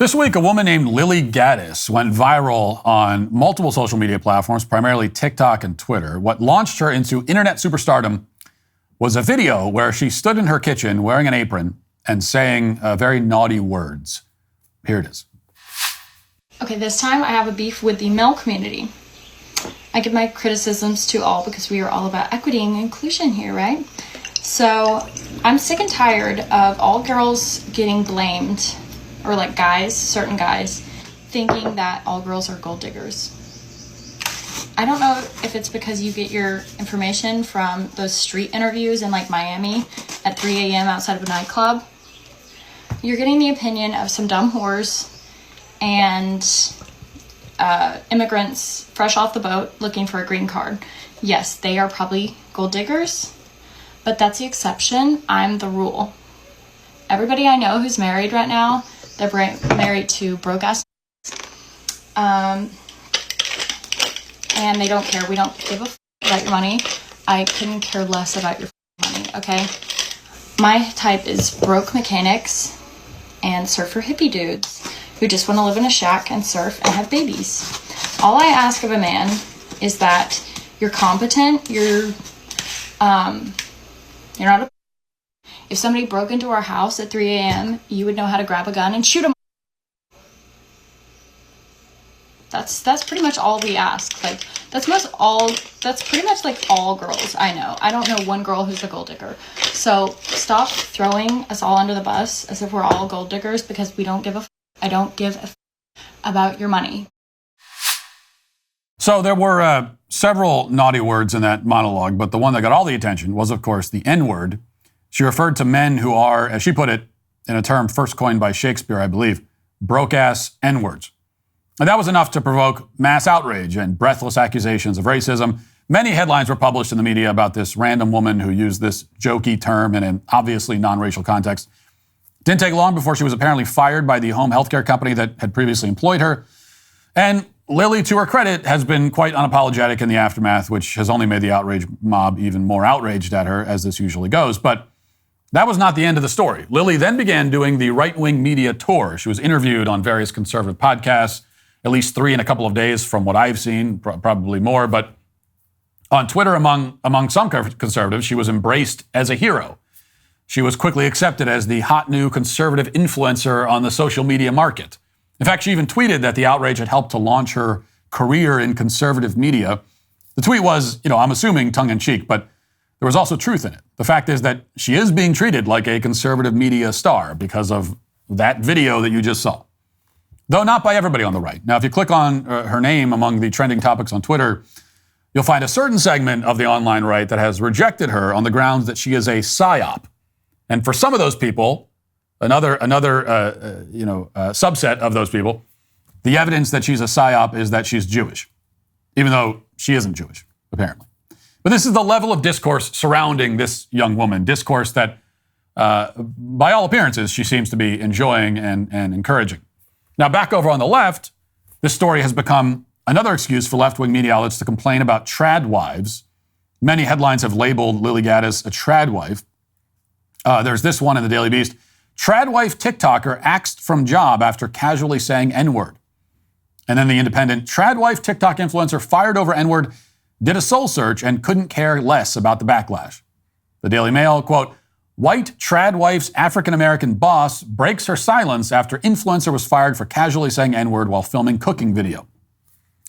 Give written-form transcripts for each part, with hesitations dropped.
This week, a woman named Lily Gaddis went viral on multiple social media platforms, primarily TikTok and Twitter. What launched her into internet superstardom was a video where she stood in her kitchen wearing an apron and saying very naughty words. Here it is. Okay, this time I have a beef with the male community. I give my criticisms to all because we are all about equity and inclusion here, right? So I'm sick and tired of all girls getting blamed, or like guys, certain guys, thinking that all girls are gold diggers. I don't know if it's because you get your information from those street interviews in like Miami at 3 a.m. outside of a nightclub. You're getting the opinion of some dumb whores and immigrants fresh off the boat looking for a green card. Yes, they are probably gold diggers, but that's the exception. I'm the rule. Everybody I know who's married right now, they're married to broke ass, and they don't care. We don't give a about your money. I couldn't care less about your money, okay? My type is broke mechanics and surfer hippie dudes who just want to live in a shack and surf and have babies. All I ask of a man is that you're competent, you're not a... If somebody broke into our house at 3 a.m., you would know how to grab a gun and shoot them. That's pretty much all we ask. Like, that's pretty much like all girls I know. I don't know one girl who's a gold digger. So stop throwing us all under the bus as if we're all gold diggers, because we don't give a I don't give a about your money. So there were several naughty words in that monologue, but the one that got all the attention was, of course, the N-word. She referred to men who are, as she put it, in a term first coined by Shakespeare, I believe, broke-ass N-words. And that was enough to provoke mass outrage and breathless accusations of racism. Many headlines were published in the media about this random woman who used this jokey term in an obviously non-racial context. Didn't take long before she was apparently fired by the home healthcare company that had previously employed her. And Lily, to her credit, has been quite unapologetic in the aftermath, which has only made the outrage mob even more outraged at her, as this usually goes. But that was not the end of the story. Lily then began doing the right-wing media tour. She was interviewed on various conservative podcasts, at least 3 in a couple of days from what I've seen, probably more. But on Twitter, among some conservatives, she was embraced as a hero. She was quickly accepted as the hot new conservative influencer on the social media market. In fact, she even tweeted that the outrage had helped to launch her career in conservative media. The tweet was, I'm assuming tongue-in-cheek, but there was also truth in it. The fact is that she is being treated like a conservative media star because of that video that you just saw. Though not by everybody on the right. Now, if you click on her name among the trending topics on Twitter, you'll find a certain segment of the online right that has rejected her on the grounds that she is a psyop. And for some of those people, another subset of those people, the evidence that she's a psyop is that she's Jewish, even though she isn't Jewish, apparently. But this is the level of discourse surrounding this young woman, discourse that, by all appearances, she seems to be enjoying and encouraging. Now, back over on the left, this story has become another excuse for left-wing media outlets to complain about trad wives. Many headlines have labeled Lily Gaddis a trad wife. There's this one in the Daily Beast. Trad wife TikToker axed from job after casually saying N-word. And then the Independent, trad wife TikTok influencer fired over N-word, did a soul search and couldn't care less about the backlash. The Daily Mail, quote, white trad wife's African-American boss breaks her silence after influencer was fired for casually saying N-word while filming cooking video.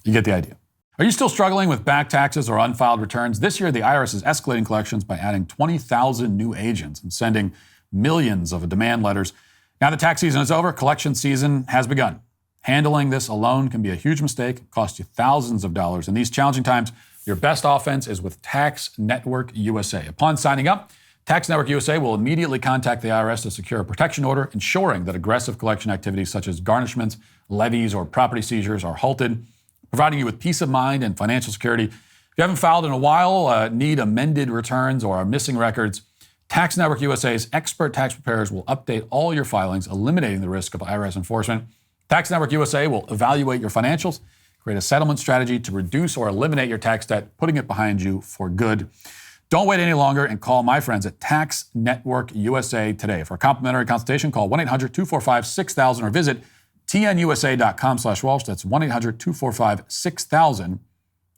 You get the idea. Are you still struggling with back taxes or unfiled returns? This year, the IRS is escalating collections by adding 20,000 new agents and sending millions of demand letters. Now the tax season is over, collection season has begun. Handling this alone can be a huge mistake, cost you thousands of dollars. In these challenging times, your best offense is with Tax Network USA. Upon signing up, Tax Network USA will immediately contact the IRS to secure a protection order, ensuring that aggressive collection activities such as garnishments, levies, or property seizures are halted, providing you with peace of mind and financial security. If you haven't filed in a while, need amended returns, or are missing records, Tax Network USA's expert tax preparers will update all your filings, eliminating the risk of IRS enforcement. Tax Network USA will evaluate your financials, create a settlement strategy to reduce or eliminate your tax debt, putting it behind you for good. Don't wait any longer and call my friends at Tax Network USA today. For a complimentary consultation, call 1-800-245-6000 or visit tnusa.com/Walsh. That's 1-800-245-6000,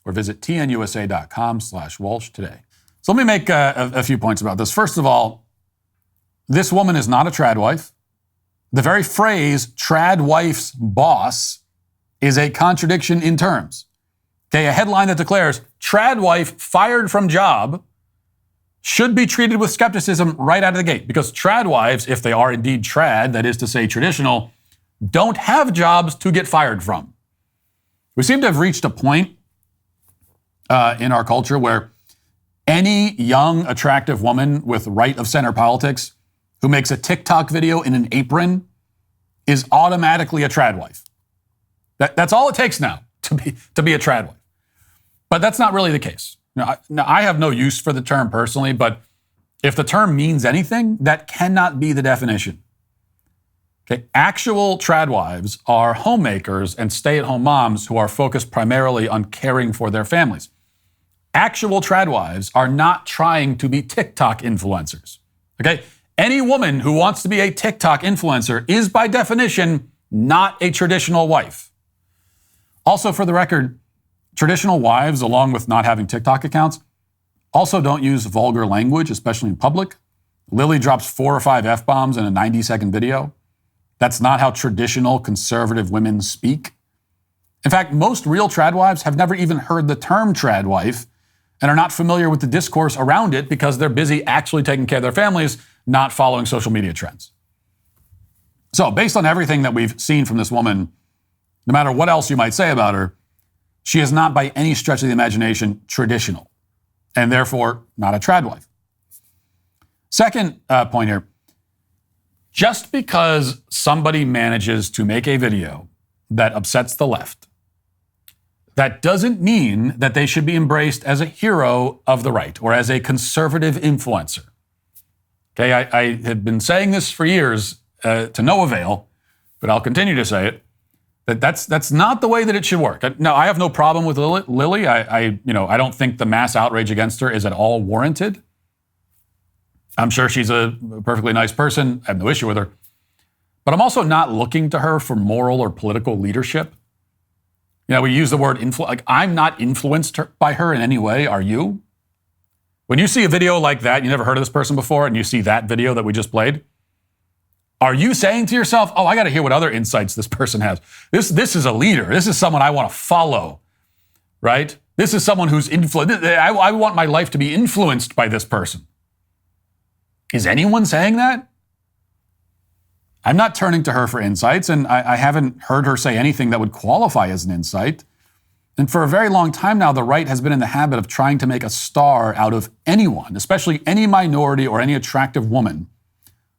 or visit tnusa.com/Walsh today. So let me make a few points about this. First of all, this woman is not a trad wife. The very phrase trad wife's boss is a contradiction in terms. Okay, a headline that declares trad wife fired from job should be treated with skepticism right out of the gate, because trad wives, if they are indeed trad, that is to say traditional, don't have jobs to get fired from. We seem to have reached a point in our culture where any young, attractive woman with right-of-center politics who makes a TikTok video in an apron is automatically a trad wife. That's all it takes now to be a trad wife. But that's not really the case. Now, I have no use for the term personally, but if the term means anything, that cannot be the definition. Okay, actual trad wives are homemakers and stay-at-home moms who are focused primarily on caring for their families. Actual trad wives are not trying to be TikTok influencers. Okay? Any woman who wants to be a TikTok influencer is by definition not a traditional wife. Also, for the record, traditional wives, along with not having TikTok accounts, also don't use vulgar language, especially in public. Lily drops 4 or 5 F-bombs in a 90-second video. That's not how traditional conservative women speak. In fact, most real trad wives have never even heard the term trad wife and are not familiar with the discourse around it because they're busy actually taking care of their families, not following social media trends. So, based on everything that we've seen from this woman, no matter what else you might say about her, she is not by any stretch of the imagination traditional, and therefore not a trad wife. Second point here, just because somebody manages to make a video that upsets the left, that doesn't mean that they should be embraced as a hero of the right or as a conservative influencer. Okay, I have been saying this for years to no avail, but I'll continue to say it. That's not the way that it should work. Now, I have no problem with Lily. I don't think the mass outrage against her is at all warranted. I'm sure she's a perfectly nice person. I have no issue with her. But I'm also not looking to her for moral or political leadership. You know, we use the word influence. Like, I'm not influenced by her in any way. Are you? When you see a video like that, you never heard of this person before, and you see that video that we just played, are you saying to yourself, oh, I got to hear what other insights this person has? This is a leader. This is someone I want to follow, right? This is someone who's influenced. I want my life to be influenced by this person. Is anyone saying that? I'm not turning to her for insights, and I haven't heard her say anything that would qualify as an insight. And for a very long time now, the right has been in the habit of trying to make a star out of anyone, especially any minority or any attractive woman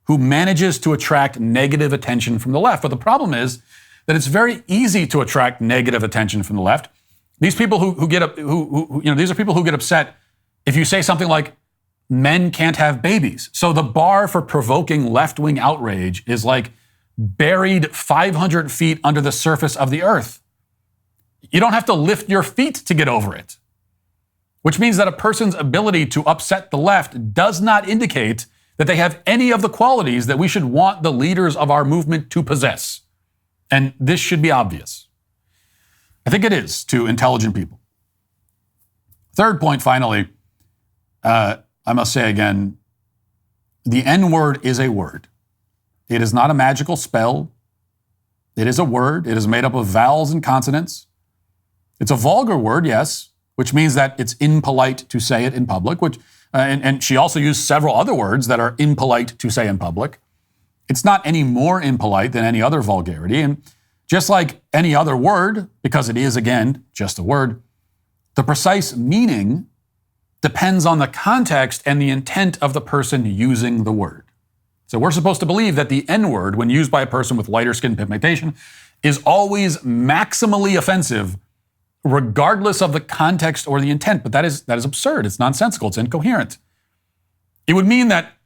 who manages to attract negative attention from the left. But the problem is that it's very easy to attract negative attention from the left. These people these are people who get upset if you say something like, men can't have babies. So the bar for provoking left-wing outrage is like buried 500 feet under the surface of the earth. You don't have to lift your feet to get over it, which means that a person's ability to upset the left does not indicate that they have any of the qualities that we should want the leaders of our movement to possess. And this should be obvious. I think it is to intelligent people. Third point, finally, I must say again, the N-word is a word. It is not a magical spell. It is a word. It is made up of vowels and consonants. It's a vulgar word, yes, which means that it's impolite to say it in public, and she also used several other words that are impolite to say in public. It's not any more impolite than any other vulgarity. And just like any other word, because it is, again, just a word, the precise meaning depends on the context and the intent of the person using the word. So we're supposed to believe that the N-word, when used by a person with lighter skin pigmentation, is always maximally offensive, regardless of the context or the intent. But that is absurd. It's nonsensical. It's incoherent. It would mean that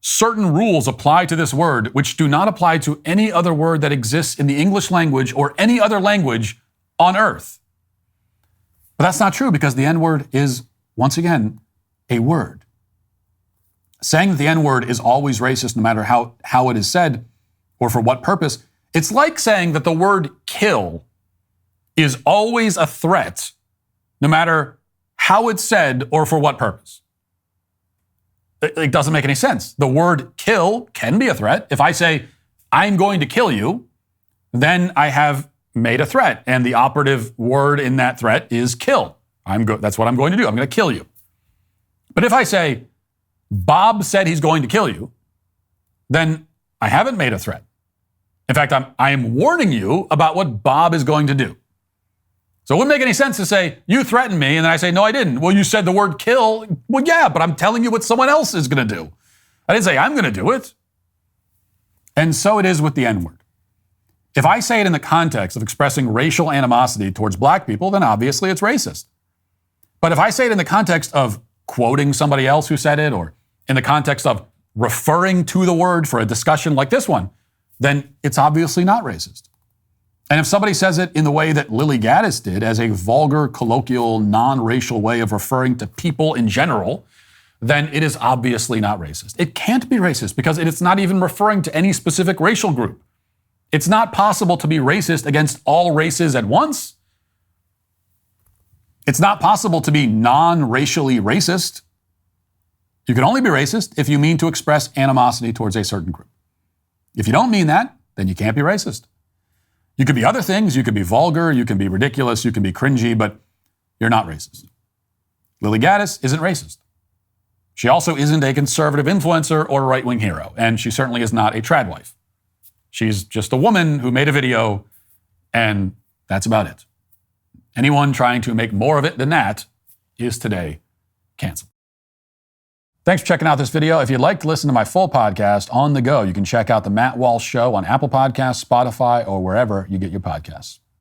certain rules apply to this word, which do not apply to any other word that exists in the English language or any other language on earth. But that's not true, because the N-word is, once again, a word. Saying that the N-word is always racist, no matter how it is said or for what purpose, It's like saying that the word kill is always a threat, no matter how it's said or for what purpose. It doesn't make any sense. The word kill can be a threat. If I say, I'm going to kill you, then I have made a threat. And the operative word in that threat is kill. That's what I'm going to do. I'm going to kill you. But if I say, Bob said he's going to kill you, then I haven't made a threat. In fact, I am warning you about what Bob is going to do. So it wouldn't make any sense to say, you threatened me, and then I say, no, I didn't. Well, you said the word kill. Well, yeah, but I'm telling you what someone else is going to do. I didn't say I'm going to do it. And so it is with the N-word. If I say it in the context of expressing racial animosity towards black people, then obviously it's racist. But if I say it in the context of quoting somebody else who said it, or in the context of referring to the word for a discussion like this one, then it's obviously not racist. And if somebody says it in the way that Lily Gaddis did, as a vulgar, colloquial, non-racial way of referring to people in general, then it is obviously not racist. It can't be racist because it's not even referring to any specific racial group. It's not possible to be racist against all races at once. It's not possible to be non-racially racist. You can only be racist if you mean to express animosity towards a certain group. If you don't mean that, then you can't be racist. You could be other things. You could be vulgar. You can be ridiculous. You can be cringy, but you're not racist. Lily Gaddis isn't racist. She also isn't a conservative influencer or a right-wing hero, and she certainly is not a trad wife. She's just a woman who made a video, and that's about it. Anyone trying to make more of it than that is today canceled. Thanks for checking out this video. If you'd like to listen to my full podcast on the go, you can check out The Matt Walsh Show on Apple Podcasts, Spotify, or wherever you get your podcasts.